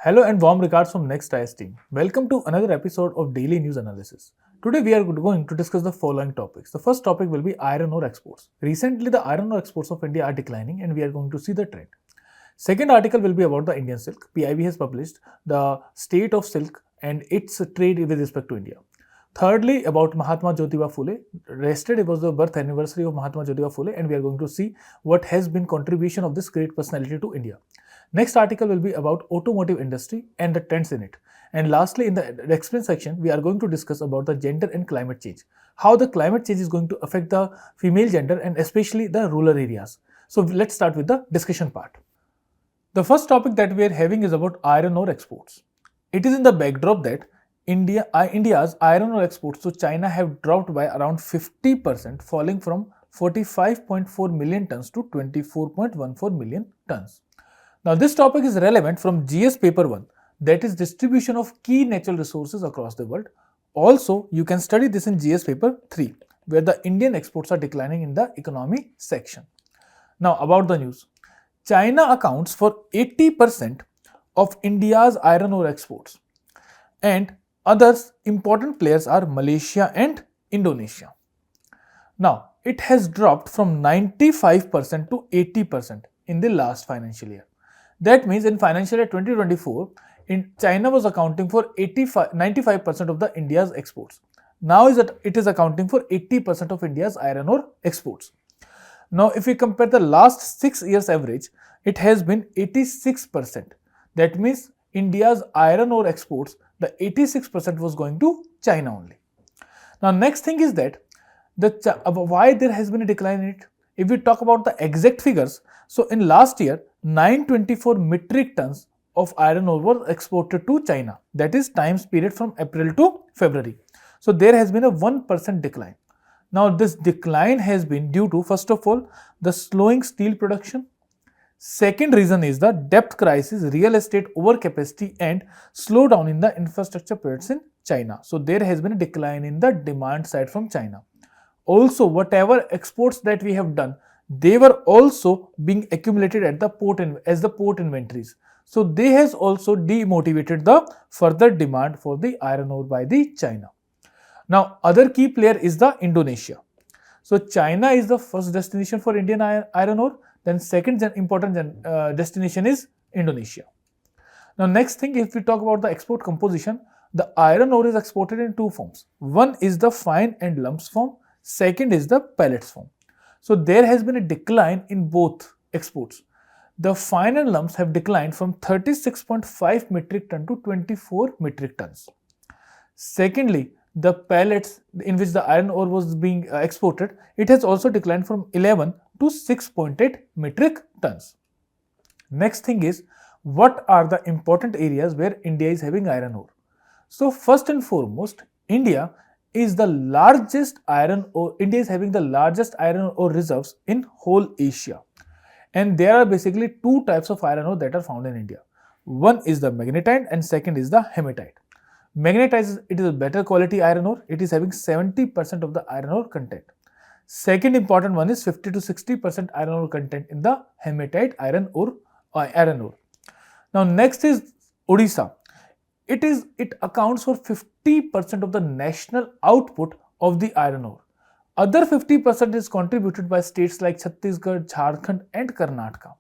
Hello and warm regards from Next IAS team. Welcome to another episode of Daily News Analysis. Today we are going to discuss the following topics. The first topic will be iron ore exports. Recently the iron ore exports of India are declining and we are going to see the trend. Second article will be about the Indian silk. PIB has published the state of silk and its trade with respect to India. Thirdly, about Mahatma Jyotiba Phule. Yesterday was the birth anniversary of Mahatma Jyotiba Phule and we are going to see what has been contribution of this great personality to India. Next article will be about automotive industry and the trends in it. And lastly, in the explain section, we are going to discuss about the gender and climate change. How the climate change is going to affect the female gender and especially the rural areas. So let's start with the discussion part. The first topic that we are having is about iron ore exports. It is in the backdrop that India's iron ore exports to China have dropped by around 50%, falling from 45.4 million tons to 24.14 million tons. Now, this topic is relevant from GS paper 1, that is distribution of key natural resources across the world. Also, you can study this in GS paper 3, where the Indian exports are declining in the economy section. Now, about the news. China accounts for 80% of India's iron ore exports, and others important players are Malaysia and Indonesia. Now, it has dropped from 95% to 80% in the last financial year. That means in financial year 2024, China was accounting for 95% of the India's exports. Now it is accounting for 80% of India's iron ore exports. Now, if we compare the last 6 years average, it has been 86%. That means India's iron ore exports, the 86% was going to China only. Now, next thing is that why there has been a decline in it. If we talk about the exact figures, so in last year, 924 metric tons of iron ore were exported to China. That is times period from April to February. So there has been a 1% decline. Now this decline has been due to, first of all, the slowing steel production. Second reason is the debt crisis, real estate overcapacity and slowdown in the infrastructure projects in China. So there has been a decline in the demand side from China. Also, whatever exports that we have done, they were also being accumulated at the port as the port inventories. So they has also demotivated the further demand for the iron ore by the China. Now, other key player is the Indonesia. So China is the first destination for Indian iron ore. Then second important destination is Indonesia. Now, next thing, if we talk about the export composition, the iron ore is exported in two forms. One is the fine and lumps form. Second is the pellets form. So there has been a decline in both exports. The fine and lumps have declined from 36.5 metric ton to 24 metric tons. Secondly, the pellets in which the iron ore was being exported, it has also declined from 11 to 6.8 metric tons. Next thing is, what are the important areas where India is having iron ore? So first and foremost, India is having the largest iron ore reserves in whole Asia. And there are basically two types of iron ore that are found in India. One is the magnetite and second is the hematite. Magnetite, it is a better quality iron ore. It is having 70% of the iron ore content. Second important one is 50 to 60% iron ore content in the hematite iron ore. Now next is Odisha. It accounts for 50% of the national output of the iron ore. Other 50% is contributed by states like Chhattisgarh, Jharkhand and Karnataka.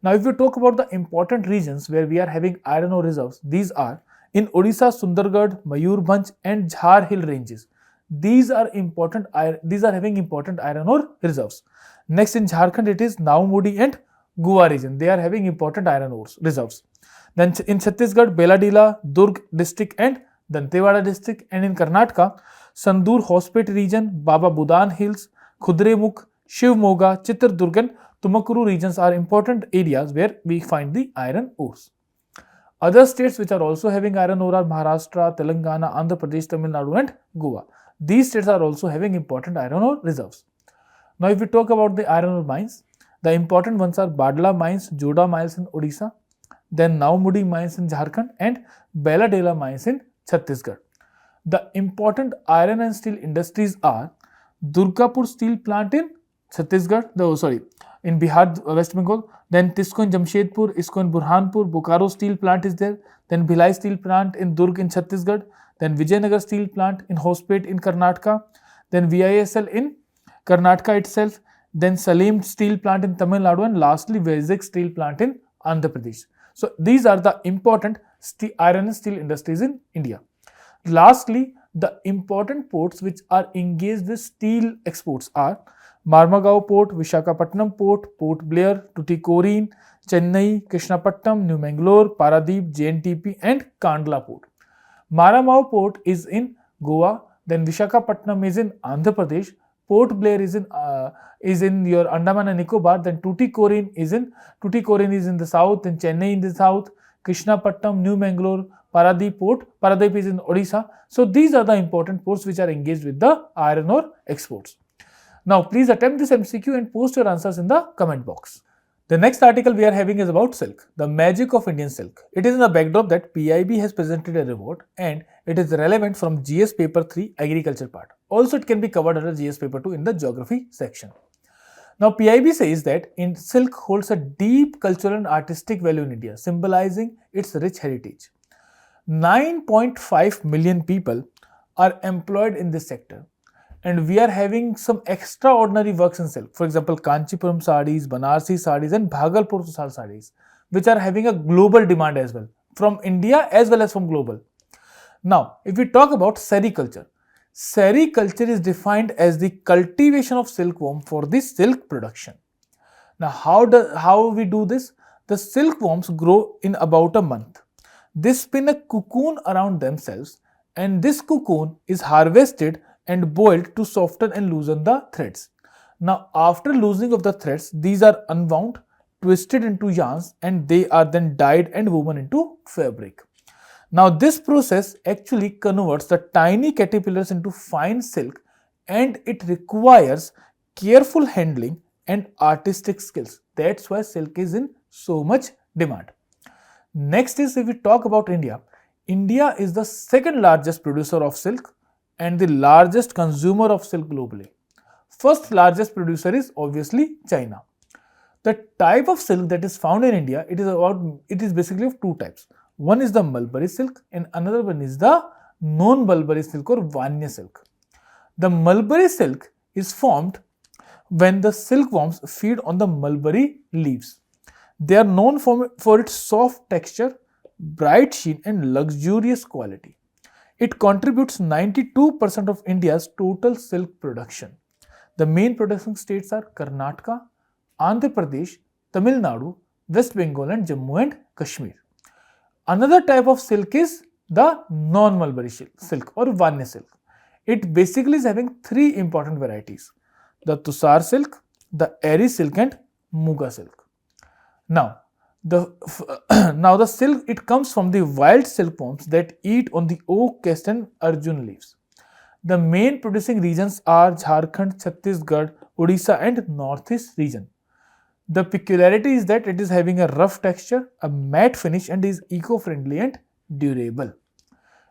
Now, if we talk about the important regions where we are having iron ore reserves, these are in Odisha, Sundargarh, Mayurbhanj and Jhar Hill ranges. These are having important iron ore reserves. Next in Jharkhand, it is Naumudi and Goa region. They are having important iron ore reserves. Then in Chhattisgarh, Beladila, Durg district and Dantewada district, and in Karnataka, Sandur Hospet region, Baba Budan Hills, Khudremukh, Shivmoga, Chitradurg and Tumakuru regions are important areas where we find the iron ores. Other states which are also having iron ore are Maharashtra, Telangana, Andhra Pradesh, Tamil Nadu and Goa. These states are also having important iron ore reserves. Now, if we talk about the iron ore mines, the important ones are Badla mines, Joda mines in Odisha, then Naumudi mines in Jharkhand and Beladela mines in Chhattisgarh. The important iron and steel industries are Durgapur steel plant in in Bihar, West Bengal. Then TISCO in Jamshedpur, ISCO in Burhanpur, Bokaro Steel Plant is there. Then Bhilai Steel Plant in Durg in Chhattisgarh. Then Vijayanagar Steel Plant in Hospet in Karnataka. Then VISL in Karnataka itself. Then Salim Steel Plant in Tamil Nadu, and lastly Vizag Steel Plant in Andhra Pradesh. So these are the important iron and steel industries in India. Lastly, the important ports which are engaged with steel exports are Marmagao Port, Vishakhapatnam Port, Port Blair, Tuticorin, Chennai, Krishnapatnam, New Mangalore, Paradeep, JNTP and Kandla Port. Marmagao Port is in Goa, then Vishakhapatnam is in Andhra Pradesh, Port Blair is in your Andaman and Nicobar, then Tuticorin is in the south, then Chennai in the south, Krishnapatnam, New Mangalore, Paradeep Port, Paradeep is in Odisha. So these are the important ports which are engaged with the iron ore exports. Now please attempt this MCQ and post your answers in the comment box. The next article we are having is about silk, the magic of Indian silk. It is in the backdrop that PIB has presented a report and it is relevant from GS paper 3 agriculture part. Also it can be covered under GS paper 2 in the geography section. Now PIB says that in silk holds a deep cultural and artistic value in India, symbolizing its rich heritage. 9.5 million people are employed in this sector. And we are having some extraordinary works in silk. For example, Kanchipuram sarees, Banarsi sarees and Bhagalpur sarees, which are having a global demand as well, from India as well as from global. Now, if we talk about sericulture, sericulture is defined as the cultivation of silkworm for the silk production. Now, how we do this? The silkworms grow in about a month. They spin a cocoon around themselves, and this cocoon is harvested and boiled to soften and loosen the threads. Now after loosening of the threads, these are unwound, twisted into yarns, and they are then dyed and woven into fabric. Now this process actually converts the tiny caterpillars into fine silk, and it requires careful handling and artistic skills. That's why silk is in so much demand. Next is, if we talk about India, India is the second largest producer of silk and the largest consumer of silk globally. First largest producer is obviously China. The type of silk that is found in India, it is basically of two types. One is the mulberry silk and another one is the non-mulberry silk or Vanya silk. The mulberry silk is formed when the silkworms feed on the mulberry leaves. They are known for its soft texture, bright sheen and luxurious quality. It contributes 92% of India's total silk production. The main producing states are Karnataka, Andhra Pradesh, Tamil Nadu, West Bengal and Jammu and Kashmir. Another type of silk is the non-mulberry silk or Vanya silk. It basically is having three important varieties: the Tusar silk, the Eri silk and Muga silk. Now the silk, it comes from the wild silkworms that eat on the oak, caste and arjun leaves. The main producing regions are Jharkhand, Chhattisgarh, Odisha and Northeast region. The peculiarity is that it is having a rough texture, a matte finish and is eco-friendly and durable.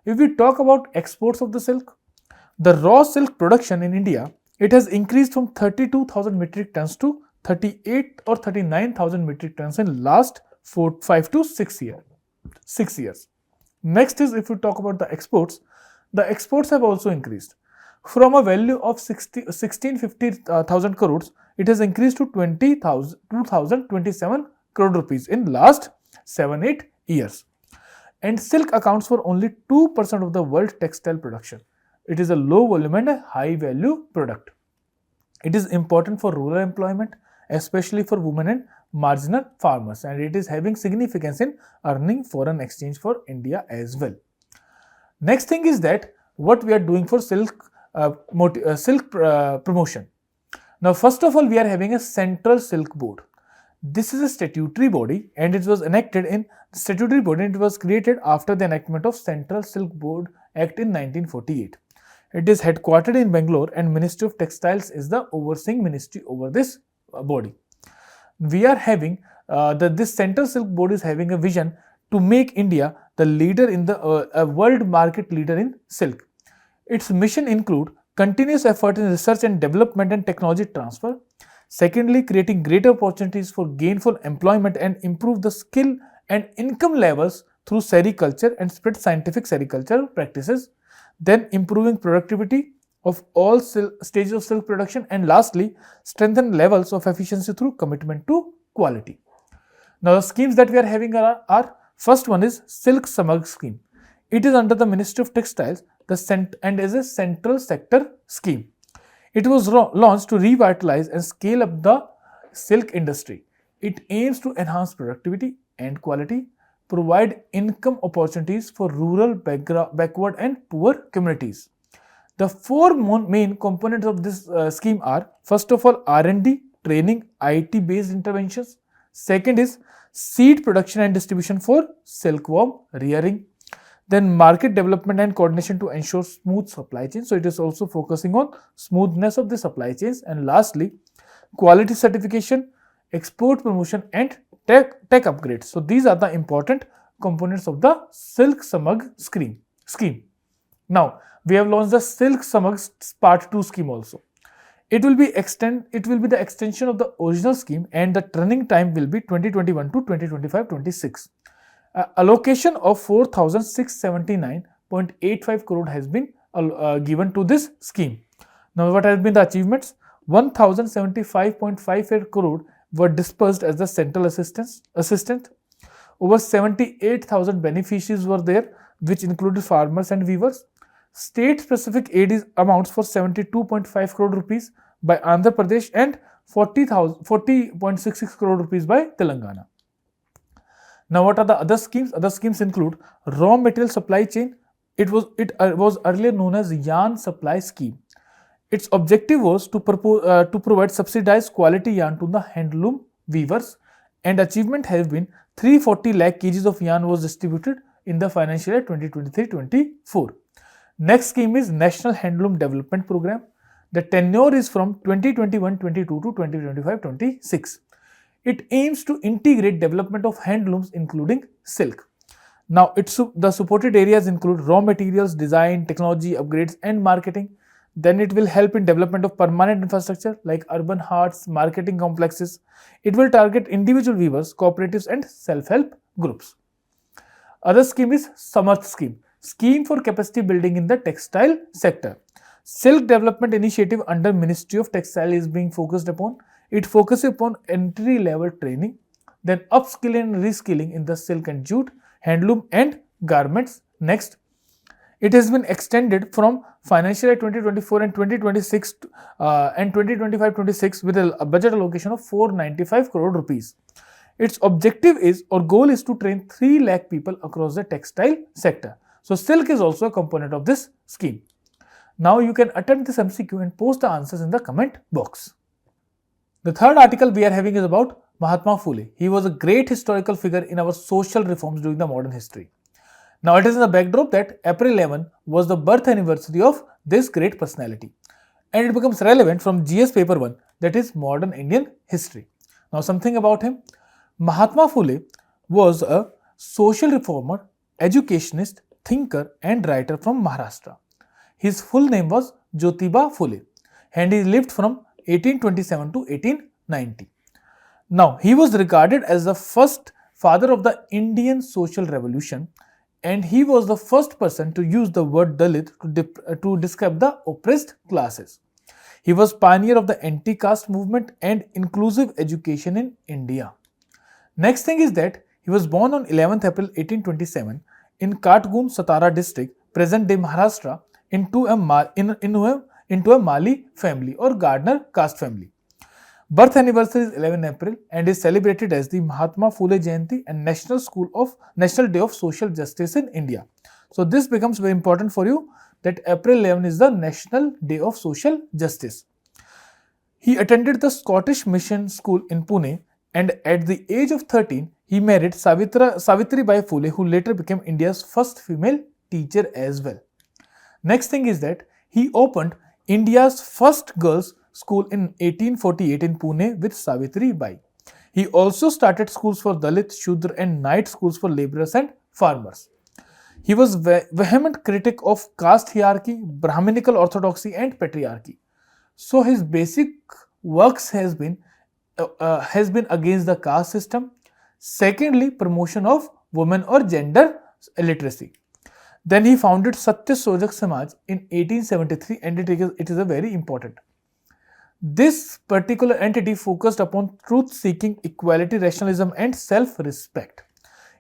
If we talk about exports of the silk, the raw silk production in India, it has increased from 32,000 metric tons to 38 or 39,000 metric tons in last 5 to 6 years. Next is, if we talk about the exports have also increased. From a value of 1650,000 crores, it has increased to 2,027 crore rupees in last 7-8 years. And silk accounts for only 2% of the world textile production. It is a low volume and a high value product. It is important for rural employment, especially for women and marginal farmers, and it is having significance in earning foreign exchange for India as well. Next thing is that what we are doing for silk promotion. Now first of all, we are having a Central Silk Board. This is a statutory body and it was created after the enactment of Central Silk Board Act in 1948. It is headquartered in Bangalore and Ministry of Textiles is the overseeing ministry over this body. We are having this Central Silk Board is having a vision to make India the leader in the world market leader in silk. Its mission include continuous effort in research and development and technology transfer, Secondly, creating greater opportunities for gainful employment and improve the skill and income levels through sericulture and spread scientific sericulture practices. Then improving productivity of all stages of silk production, and lastly, strengthen levels of efficiency through commitment to quality. Now, the schemes that we are having are first one is Silk Samag scheme. It is under the Ministry of Textiles and is a central sector scheme. It was launched to revitalize and scale up the silk industry. It aims to enhance productivity and quality, provide income opportunities for rural, backward, and poor communities. The four main components of this scheme are: first of all, R&D, training, IT-based interventions. Second is seed production and distribution for silkworm rearing. Then market development and coordination to ensure smooth supply chain. So it is also focusing on smoothness of the supply chains. And lastly, quality certification, export promotion, and tech upgrades. So these are the important components of the Silk Samag scheme. Now we have launched the Silk Samag Part 2 scheme also. It will be the extension of the original scheme, and the running time will be 2021 to 2025-26. Allocation of 4,679.85 crore has been given to this scheme. Now, what has been the achievements? 1,075.58 crore were dispersed as the central assistance. Over 78,000 beneficiaries were there, which included farmers and weavers. State-specific aid amounts for 72.5 crore rupees by Andhra Pradesh and 40.66 crore rupees by Telangana. Now, what are the other schemes? Other schemes include raw material supply chain. It was earlier known as yarn supply scheme. Its objective was to provide subsidized quality yarn to the handloom weavers, and achievement has been 340 lakh kgs of yarn was distributed in the financial year 2023-24. Next scheme is National Handloom Development Program. The tenure is from 2021-22 to 2025-26. It aims to integrate development of handlooms including silk. Now, the supported areas include raw materials, design, technology, upgrades, and marketing. Then it will help in development of permanent infrastructure like urban hearts, marketing complexes. It will target individual weavers, cooperatives, and self-help groups. Other scheme is Samarth scheme. Scheme for capacity building in the textile sector. Silk development initiative under Ministry of Textile is being focused upon. It focuses upon entry-level training, then upskilling and reskilling in the silk and jute, handloom, and garments. Next, it has been extended from financial year 2024 and 2026 and 2025-26 with a budget allocation of 495 crore rupees. Its objective goal is to train 3 lakh people across the textile sector. So silk is also a component of this scheme. Now you can attempt this MCQ and post the answers in the comment box. The third article we are having is about Mahatma Phule. He was a great historical figure in our social reforms during the modern history. Now it is in the backdrop that April 11 was the birth anniversary of this great personality, and it becomes relevant from GS paper 1, that is Modern Indian History. Now something about him. Mahatma Phule was a social reformer, educationist, thinker and writer from Maharashtra. His full name was Jyotiba Phule, and he lived from 1827 to 1890. Now, he was regarded as the first father of the Indian social revolution, and he was the first person to use the word Dalit to describe the oppressed classes. He was pioneer of the anti-caste movement and inclusive education in India. Next thing is that he was born on 11th April 1827 in Katgun, Satara district, present-day Maharashtra, into a Mali family or Gardner caste family. Birth anniversary is 11 April and is celebrated as the Mahatma Phule Jayanti and National Day of Social Justice in India. So this becomes very important for you, that April 11 is the National Day of Social Justice. He attended the Scottish Mission School in Pune, and at the age of 13, he married Savitribai Phule, who later became India's first female teacher as well. Next thing is that he opened India's first girls' school in 1848 in Pune with Savitribai. He also started schools for Dalit, Shudra and night schools for laborers and farmers. He was vehement critic of caste hierarchy, Brahminical orthodoxy and patriarchy. So his basic works has been against the caste system. Secondly, promotion of women or gender literacy. Then he founded Satya Sojak Samaj in 1873, and it is a very important. This particular entity focused upon truth-seeking, equality, rationalism, and self-respect.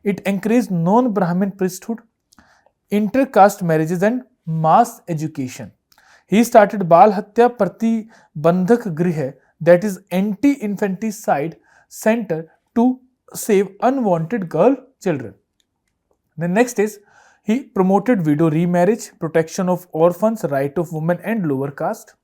It encouraged non-Brahmin priesthood, inter-caste marriages, and mass education. He started Bal Hatya Pratibandhak Griha, that is anti-infanticide center to save unwanted girl children. The next is he promoted widow remarriage, protection of orphans, right of women and lower caste.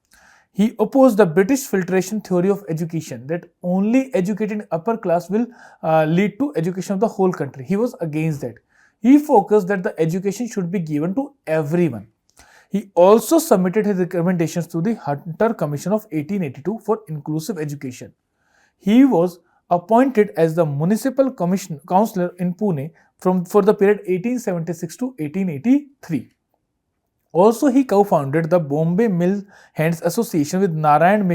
He opposed the British filtration theory of education, that only educating upper class will lead to education of the whole country. He was against that. He focused that the education should be given to everyone. He also submitted his recommendations to the Hunter Commission of 1882 for inclusive education. He was appointed as the municipal councillor in Pune for the period 1876 to 1883. Also, he co-founded the Bombay Mill Hands Association with Narayan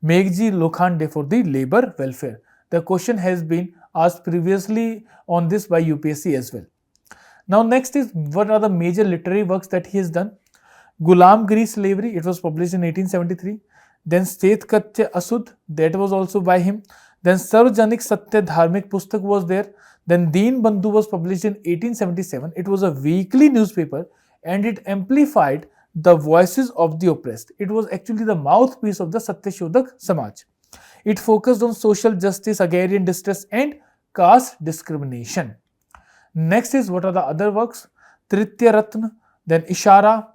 Meghji Lokhande for the labor welfare. The question has been asked previously on this by UPSC as well. Now, next is what are the major literary works that he has done? Gulamgiri Slavery, it was published in 1873. Then Setkatya Asud, that was also by him. Then Sarvajanik Satya Dharmik Pustak was there. Then Deen Bandhu was published in 1877. It was a weekly newspaper and it amplified the voices of the oppressed. It was actually the mouthpiece of the Satya Shodhak Samaj. It focused on social justice, agrarian distress and caste discrimination. Next is what are the other works? Tritya Ratna, then Ishara,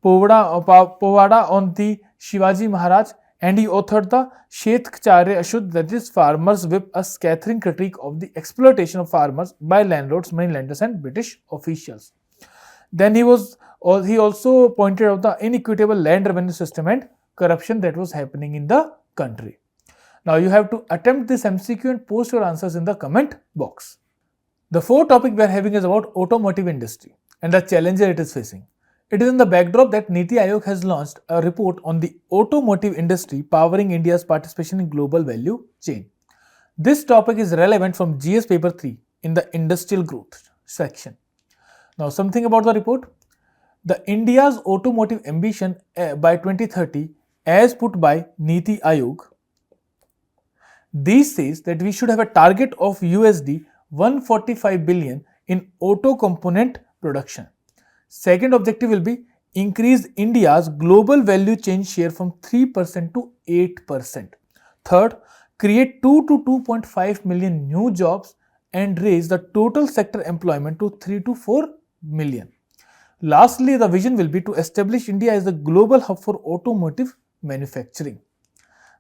Povada on the Shivaji Maharaj, and he authored the Shetkacharya Ashud, that is Farmers Whip, a scathing critique of the exploitation of farmers by landlords, mainlanders and British officials. Then he also pointed out the inequitable land revenue system and corruption that was happening in the country. Now you have to attempt this MCQ and post your answers in the comment box. The fourth topic we are having is about automotive industry and the challenges it is facing. It is in the backdrop that Niti Aayog has launched a report on the automotive industry powering India's participation in global value chain. This topic is relevant from GS paper 3 in the industrial growth section. Now something about the report. The India's automotive ambition by 2030 as put by Niti Aayog. This says that we should have a target of USD 145 billion in auto component production. Second objective will be increase India's global value chain share from 3% to 8%. Third, create 2 to 2.5 million new jobs and raise the total sector employment to 3 to 4 million. Lastly, the vision will be to establish India as the global hub for automotive manufacturing.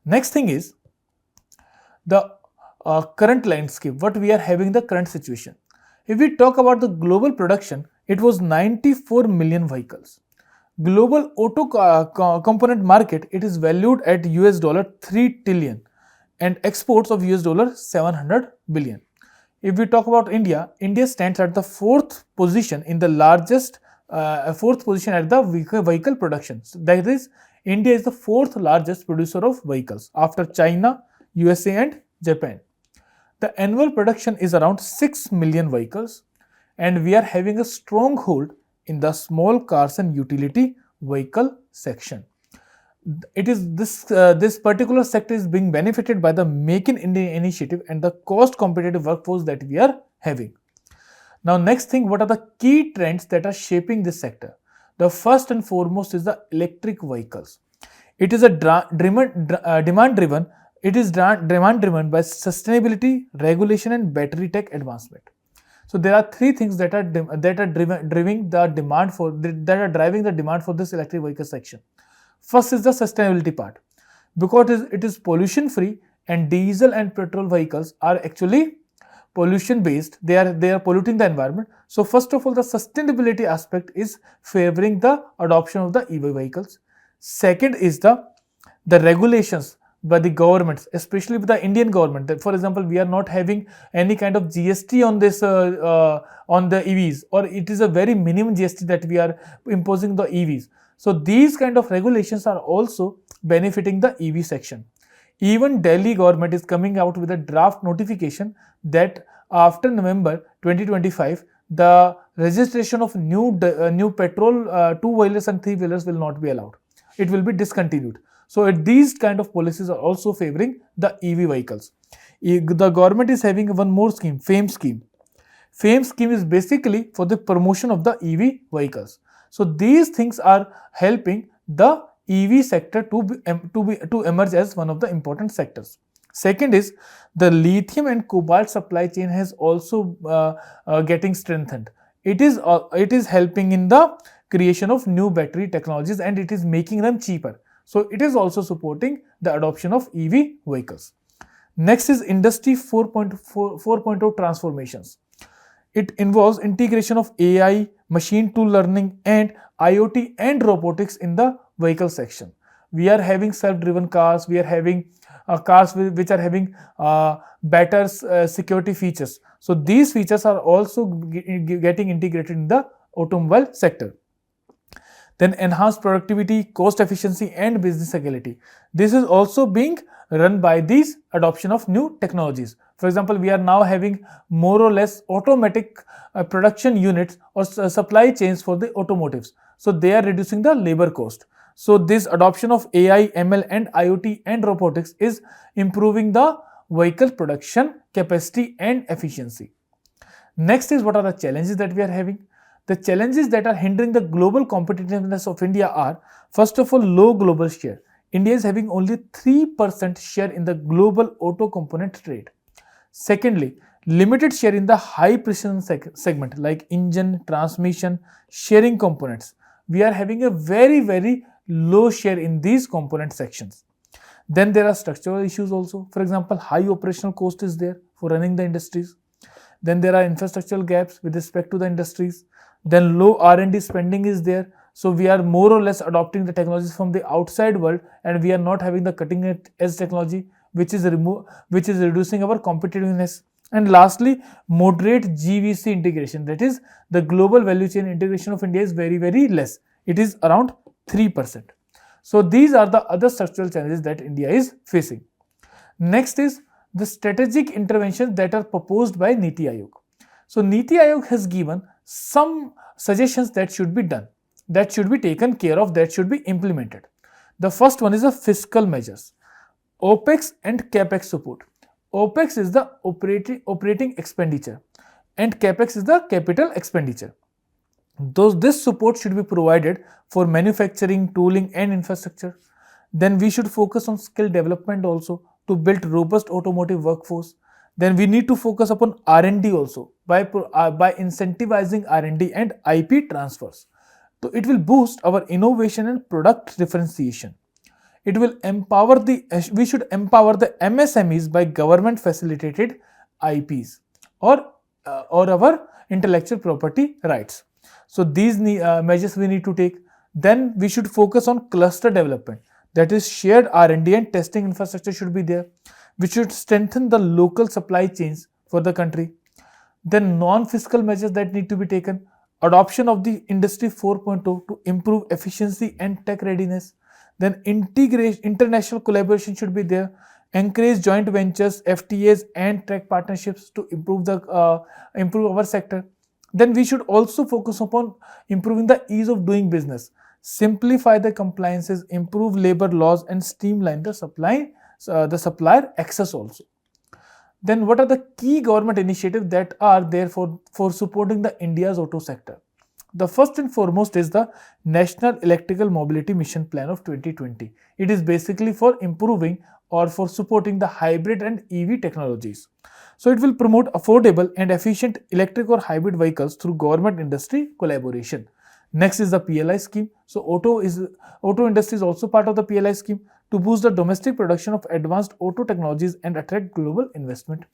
Next thing is the current landscape, what we are having the current situation. If we talk about the global production, it was 94 million vehicles. Global auto component market, it is valued at US dollar 3 trillion and exports of US dollar 700 billion. If we talk about India, India stands at the fourth position in the largest, fourth position at the vehicle production. So that is, India is the fourth largest producer of vehicles after China, USA and Japan. The annual production is around 6 million vehicles and we are having a stronghold in the small cars and utility vehicle section. It is this particular sector is being benefited by the Make in India initiative and the cost competitive workforce that we are having. Now next thing, what are the key trends that are shaping this sector? The first and foremost is the electric vehicles. It is a demand driven. It is demand driven by sustainability, regulation and battery tech advancement. So there are three things that are driving the demand for this electric vehicle section. First is the sustainability part, because it is pollution free and diesel and petrol vehicles are actually pollution based. They are polluting the environment. So first of all, the sustainability aspect is favoring the adoption of the EV vehicles. Second is the regulations by the governments, especially with the Indian government. That, for example, we are not having any kind of GST on this on the EVs, or it is a very minimum GST that we are imposing the EVs. So these kind of regulations are also benefiting the EV section. Even Delhi government is coming out with a draft notification that after November 2025, the registration of new petrol two-wheelers and three-wheelers will not be allowed. It will be discontinued. So these kind of policies are also favoring the EV vehicles. The government is having one more scheme, FAME scheme. FAME scheme is basically for the promotion of the EV vehicles. So these things are helping the EV sector to emerge as one of the important sectors. Second is the lithium and cobalt supply chain has also getting strengthened. It is helping in the creation of new battery technologies, and it is making them cheaper. So it is also supporting the adoption of EV vehicles. Next is Industry 4.0 transformations. It involves integration of AI, machine to learning, and IoT and robotics in the vehicle section. We are having self-driven cars. We are having cars which are having better security features. So these features are also getting integrated in the automobile sector. Then enhanced productivity, cost efficiency, and business agility. This is also being run by these adoption of new technologies. For example, we are now having more or less automatic production units or supply chains for the automotives. So they are reducing the labor cost. So this adoption of AI, ML, and IoT and robotics is improving the vehicle production capacity and efficiency. Next is what are the challenges that we are having. The challenges that are hindering the global competitiveness of India are, first of all, low global share. India is having only 3% share in the global auto component trade. Secondly, limited share in the high precision segment like engine, transmission, sharing components. We are having a very low share in these component sections. Then there are structural issues also. For example, high operational cost is there for running the industries. Then there are infrastructural gaps with respect to the industries. Then low R&D spending is there. So we are more or less adopting the technologies from the outside world, and we are not having the cutting edge technology, which is reducing our competitiveness. And lastly, moderate GVC integration, that is the global value chain integration of India is very less. It is around 3%. So these are the other structural challenges that India is facing. Next is the strategic interventions that are proposed by Niti Aayog. So Niti Aayog has given some suggestions that should be done, that should be taken care of, that should be implemented. The first one is the fiscal measures, OPEX and CAPEX support. OPEX is the operating expenditure and CAPEX is the capital expenditure. This support should be provided for manufacturing, tooling and infrastructure. Then we should focus on skill development also to build robust automotive workforce. Then we need to focus upon R&D also by incentivizing R&D and IP transfers. So it will boost our innovation and product differentiation. It will we should empower the MSMEs by government facilitated IPs or our intellectual property rights. So these measures we need to take. Then we should focus on cluster development, that is shared R&D and testing infrastructure should be there, which should strengthen the local supply chains for the country. Then non-fiscal measures that need to be taken, adoption of the Industry 4.0 to improve efficiency and tech readiness. Then international collaboration should be there, encourage joint ventures, FTAs and tech partnerships to improve our sector. Then we should also focus upon improving the ease of doing business, simplify the compliances, improve labor laws and streamline the supplier access also. Then what are the key government initiatives that are there for supporting the India's auto sector? The first and foremost is the National Electrical Mobility Mission Plan of 2020. It is basically for improving or for supporting the hybrid and EV technologies. So it will promote affordable and efficient electric or hybrid vehicles through government industry collaboration. Next is the PLI scheme. So auto industry is also part of the PLI scheme to boost the domestic production of advanced auto technologies and attract global investment.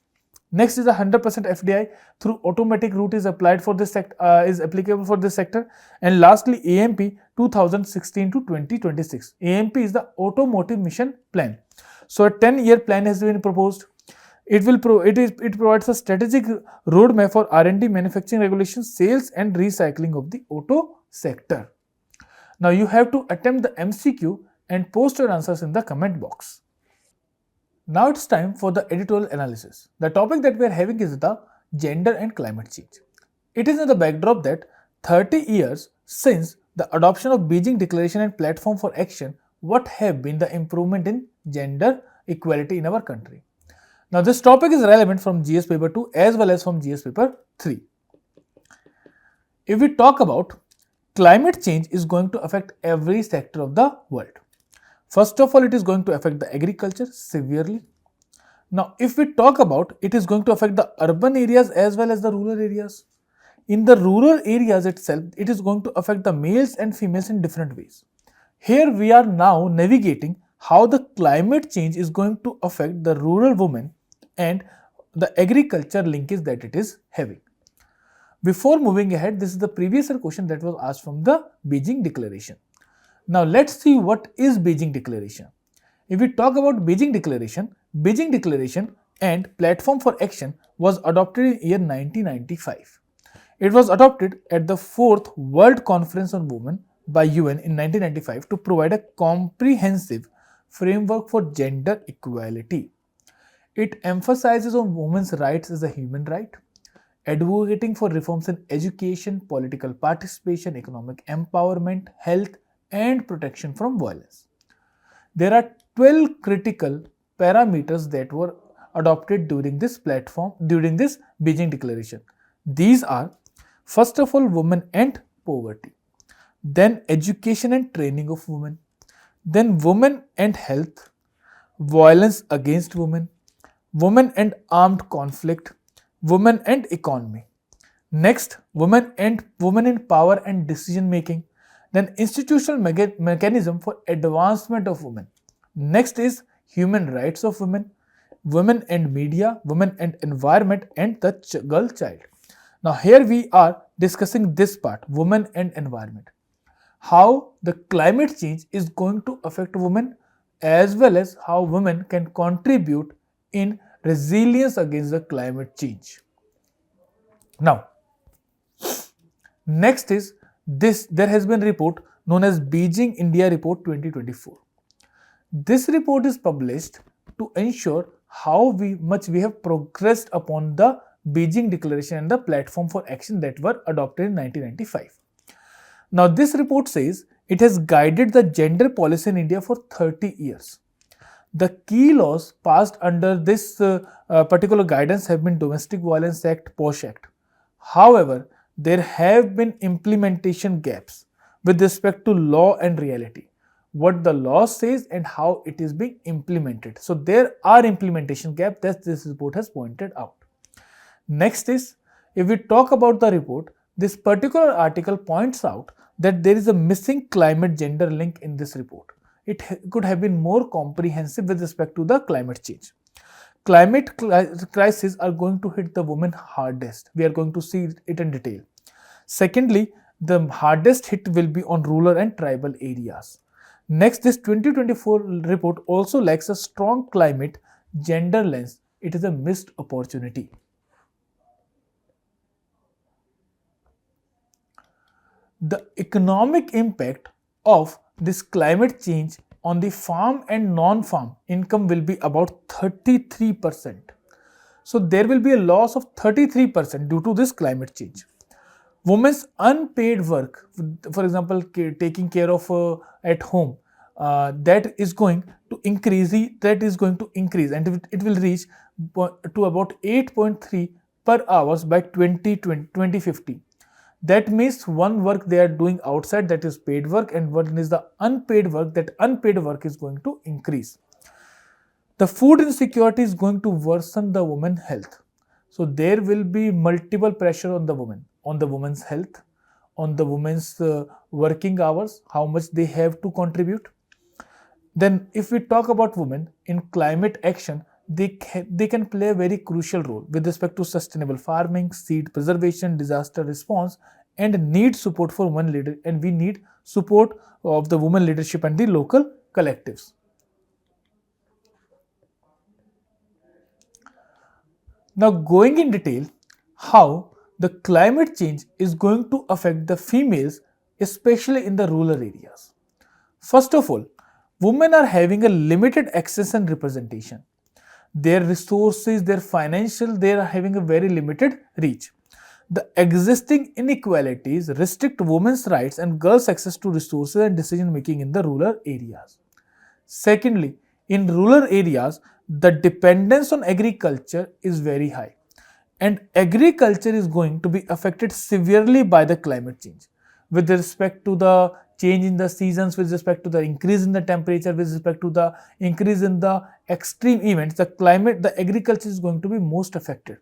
Next is the 100% FDI through automatic route is applied for this is applicable for this sector. And lastly, AMP 2016 to 2026. AMP is the Automotive Mission Plan. So a 10-year plan has been proposed. It provides a strategic roadmap for R&D, manufacturing regulations, sales and recycling of the auto sector. Now you have to attempt the MCQ and post your answers in the comment box. Now it's time for the editorial analysis. The topic that we are having is the gender and climate change. It is in the backdrop that 30 years since the adoption of Beijing Declaration and Platform for Action, what have been the improvement in gender equality in our country. Now this topic is relevant from GS paper 2 as well as from GS paper 3. If we talk about climate change is going to affect every sector of the world. First of all, it is going to affect the agriculture severely. Now, if we talk about it is going to affect the urban areas as well as the rural areas. In the rural areas itself, it is going to affect the males and females in different ways. Here we are now navigating how the climate change is going to affect the rural women and the agriculture linkage that it is having. Before moving ahead, this is the previous year question that was asked from the Beijing Declaration. Now let's see what is Beijing Declaration. If we talk about Beijing Declaration and Platform for Action was adopted in year 1995. It was adopted at the 4th World Conference on Women by UN in 1995 to provide a comprehensive framework for gender equality. It emphasizes on women's rights as a human right, advocating for reforms in education, political participation, economic empowerment, health, and protection from violence. There are 12 critical parameters that were adopted during this Beijing Declaration. These are, first of all, women and poverty, then education and training of women, then women and health, violence against women, women and armed conflict, women and economy. Next, women in power and decision making. Then institutional mechanism for advancement of women. Next is human rights of women, women and media, women and environment, and the girl child. Now here we are discussing this part, women and environment. How the climate change is going to affect women as well as how women can contribute in resilience against the climate change. Now, next is this, there has been a report known as Beijing India Report 2024. This report is published to ensure how much we have progressed upon the Beijing Declaration and the Platform for Action that were adopted in 1995. Now, this report says it has guided the gender policy in India for 30 years. The key laws passed under this particular guidance have been Domestic Violence Act, POSH Act. However, there have been implementation gaps with respect to law and reality, what the law says and how it is being implemented. So there are implementation gaps that this report has pointed out. Next is, if we talk about the report, this particular article points out that there is a missing climate gender link in this report. It could have been more comprehensive with respect to the climate change. Climate crises are going to hit the women hardest. We are going to see it in detail. Secondly, the hardest hit will be on rural and tribal areas. Next, this 2024 report also lacks a strong climate gender lens. It is a missed opportunity. The economic impact of this climate change on the farm and non-farm income will be about 33%. So there will be a loss of 33% due to this climate change. Women's unpaid work, for example, taking care of at home, that is going to increase, and it will reach to about 8.3 per hours by 2050. That means one work they are doing outside, that is paid work, and one is the unpaid work. That unpaid work is going to increase. The food insecurity is going to worsen the women's health. So there will be multiple pressure on the women's health, on the women's working hours, how much they have to contribute. Then if we talk about women in climate action, they can play a very crucial role with respect to sustainable farming, seed preservation, disaster response, and need support for women leader. And we need support of the women leadership and the local collectives. Now, going in detail, how the climate change is going to affect the females, especially in the rural areas. First of all, women are having a limited access and representation. their resources, their financial, they are having a very limited reach. The existing inequalities restrict women's rights and girls' access to resources and decision making in the rural areas. Secondly, in rural areas, the dependence on agriculture is very high, and agriculture is going to be affected severely by the climate change with respect to the change in the seasons, with respect to the increase in the temperature, with respect to the increase in the extreme events. The agriculture is going to be most affected.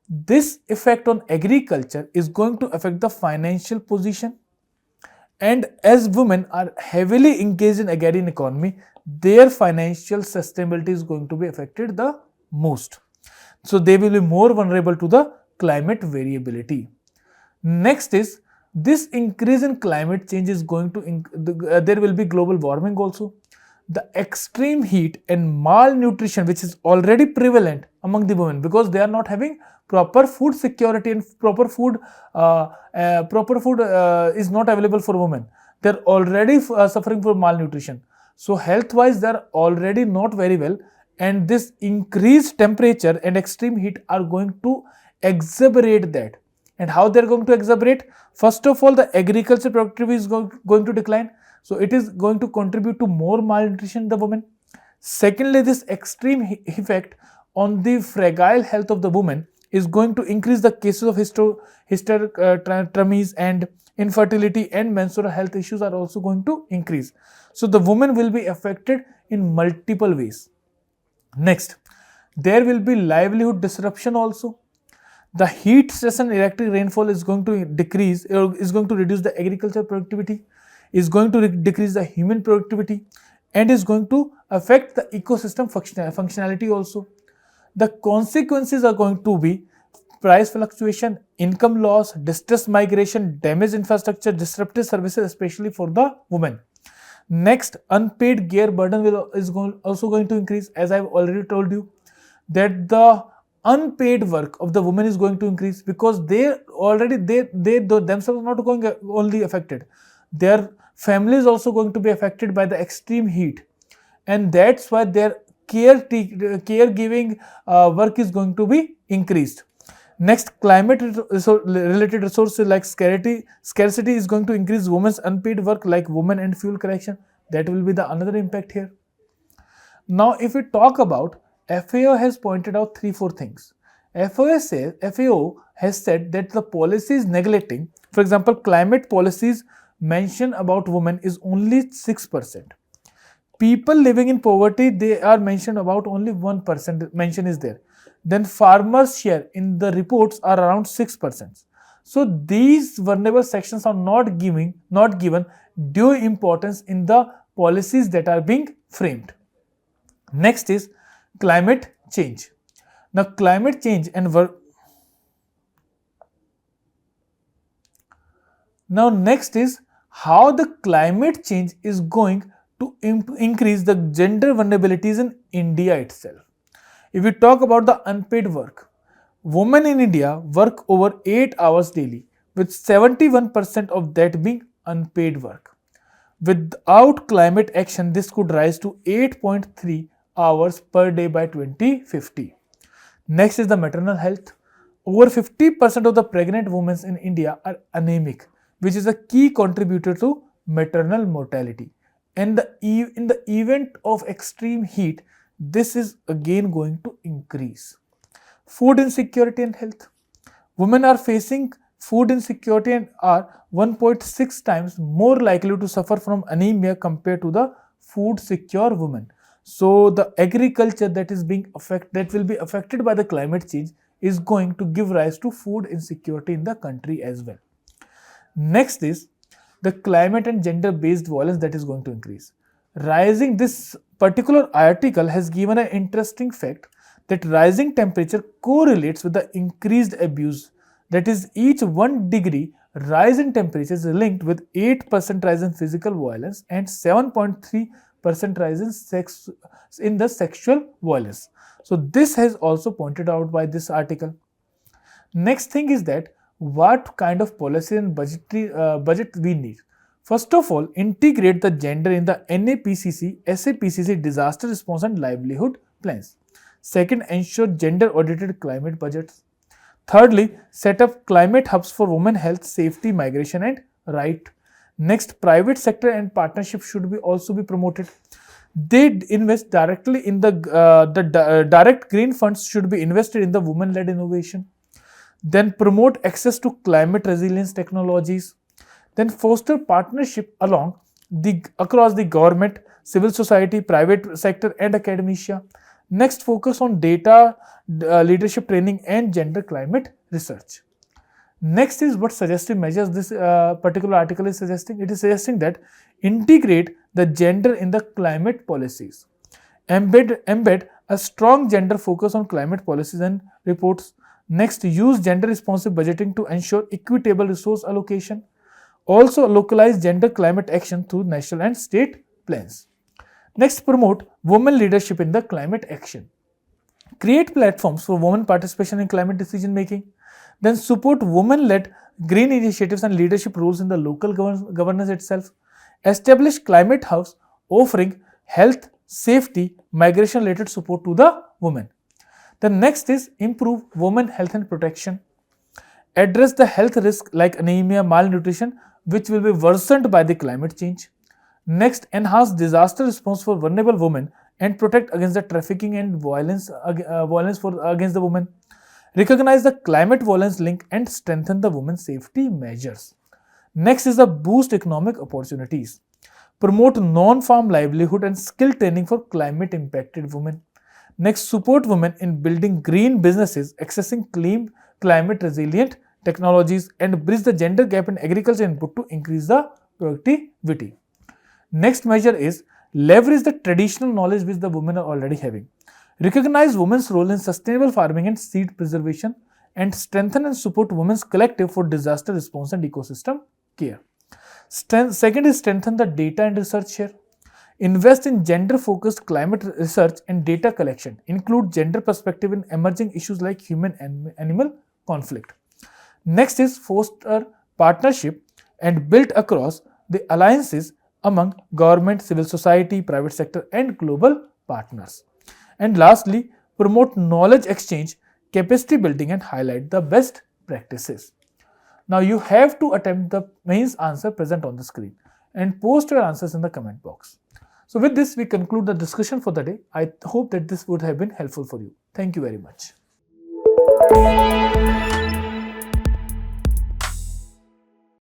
This effect on agriculture is going to affect the financial position, and as women are heavily engaged in agrarian economy, their financial sustainability is going to be affected the most. So they will be more vulnerable to the climate variability. Next is, this increase in climate change is going to there will be global warming also. The extreme heat and malnutrition, which is already prevalent among the women because they are not having proper food security, and proper food is not available for women. They are already suffering from malnutrition. So health wise they are already not very well, and this increased temperature and extreme heat are going to exacerbate that. And how they are going to exacerbate? First of all, the agriculture productivity is going to decline. So it is going to contribute to more malnutrition in the woman. Secondly, this extreme effect on the fragile health of the woman is going to increase the cases of hysterectomies, and infertility and menstrual health issues are also going to increase. So the woman will be affected in multiple ways. Next, there will be livelihood disruption also. The heat stress and erratic rainfall is going to decrease, or is going to reduce the agricultural productivity, is going to decrease the human productivity, and is going to affect the ecosystem functionality also. The consequences are going to be price fluctuation, income loss, distress migration, damaged infrastructure, disrupted services, especially for the women. Next, unpaid care burden is also going to increase, as I've already told you that the unpaid work of the women is going to increase, because they themselves are not going only affected, their family is also going to be affected by the extreme heat, and that's why their caregiving work is going to be increased. Next, climate related resources like scarcity is going to increase women's unpaid work like women and fuel correction. That will be the another impact here. Now, if we talk about, FAO has pointed out 3-4 things. FAO has said that the policy is neglecting. For example, climate policies mention about women is only 6%. People living in poverty, they are mentioned about only 1% mention is there. Then farmers' share in the reports are around 6%. So these vulnerable sections are not given due importance in the policies that are being framed. Next is climate change. Now, climate change and now next is how the climate change is going to increase the gender vulnerabilities in India itself. If we talk about the unpaid work, women in India work over 8 hours daily, with 71% of that being unpaid work. Without climate action, this could rise to 8.3 hours per day by 2050. Next is the maternal health. Over 50% of the pregnant women in India are anemic, which is a key contributor to maternal mortality. And in the event of extreme heat, this is again going to increase. Food insecurity and health. Women are facing food insecurity and are 1.6 times more likely to suffer from anemia compared to the food secure women. So the agriculture that will be affected by the climate change is going to give rise to food insecurity in the country as well. Next is the climate and gender based violence that is going to increase. This particular article has given an interesting fact that rising temperature correlates with the increased abuse. That is, each 1 degree rise in temperature is linked with 8% rise in physical violence and 7.3% rise in the sexual violence. So this has also pointed out by this article. Next thing is that what kind of policy and budget we need. First of all, integrate the gender in the NAPCC, SAPCC disaster response and livelihood plans. Second, ensure gender audited climate budgets. Thirdly, set up climate hubs for women health, safety, migration, and right. Next, private sector and partnership should be also be promoted. They invest directly in the direct green funds should be invested in the women-led innovation. Then promote access to climate resilience technologies. Then foster partnership across the government, civil society, private sector, and academia. Next, focus on data leadership training and gender climate research. Next is what suggestive measures this particular article is suggesting. It is suggesting that integrate the gender in the climate policies. Embed a strong gender focus on climate policies and reports. Next, use gender responsive budgeting to ensure equitable resource allocation. Also, localize gender climate action through national and state plans. Next, promote women leadership in the climate action. Create platforms for women participation in climate decision making. Then support women-led green initiatives and leadership roles in the local governance itself. Establish climate hubs offering health, safety, migration-related support to the women. The next is improve women health and protection. Address the health risk like anemia, malnutrition, which will be worsened by the climate change. Next, enhance disaster response for vulnerable women and protect against the trafficking and violence against the women. Recognize the climate violence link and strengthen the women's safety measures. Next is the boost economic opportunities. Promote non-farm livelihood and skill training for climate impacted women. Next, support women in building green businesses, accessing clean climate resilient technologies, and bridge the gender gap in agriculture input to increase the productivity. Next measure is leverage the traditional knowledge which the women are already having. Recognize women's role in sustainable farming and seed preservation, and strengthen and support women's collective for disaster response and ecosystem care. Second is strengthen the data and research here. Invest in gender-focused climate research and data collection. Include gender perspective in emerging issues like human-animal conflict. Next is foster partnership and build across the alliances among government, civil society, private sector, and global partners. And lastly, promote knowledge exchange, capacity building, and highlight the best practices. Now you have to attempt the mains answer present on the screen and post your answers in the comment box. So with this, we conclude the discussion for the day. I hope that this would have been helpful for you. Thank you very much.